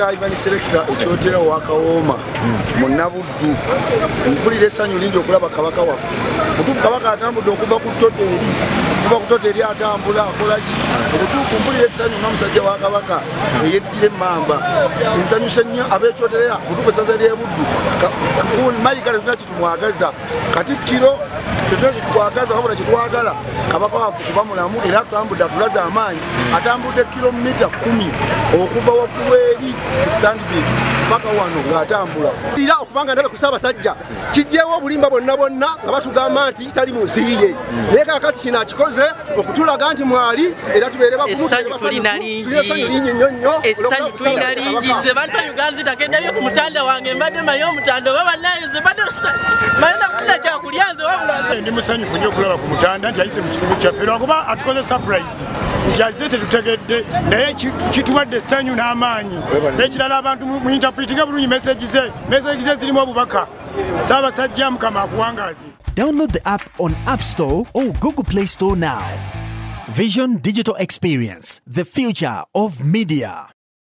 Dr. Ivan Selector Kyotera wakawooma munnabuddu mpulira essanyu lingi okulaba kabaka waffe mutuufu kabaka atambudde okuva ku ttoteri atambula akolaki obutuufu mpulira essanyu nga musajja wa kabaka eyeddira emmamba nsanyusa nnyo ab'Ekyotera mutuufu essaza ly'Ebuddu mayiga tetulina kitumwagaza katikkiro tetulina kitwagaza wabula kitwagala kabaka waffe kuba mulamu era atambudde atulaze amaanyi atambudde kilomita 10 okuva waggulu eri ku Stanbic paka wano ng'atambula era okubanga ndabe ku Ssaabasajja kijjeewo obulimba bonna nga batugamba nti tali mu nsi ye naye kakati kino akikoze okutulaga nti mwali era tubeere essanyu tulina lingi essanyu tulina lingi nze bansanyu ganzitakendabye ku mutanda wange mbadde maye omutanda oba bannaye nze mbadde mayenda kufuna kyakulya nze wabula ndi musanyufu nnyo okulaba ku mutanda nti ayise mu kitundu kyaffe lwakuba atukoze surprise nti azze tetutegedde naye kituwadde essanyu n'amaanyi n'ekirala abantu mu interpretinga bulungi message ze zirimu obubaka Ssaabasajja Mukama akuwangaaze. Download the app on App Store or Google Play Store now. Vision Digital Experience, the future of media.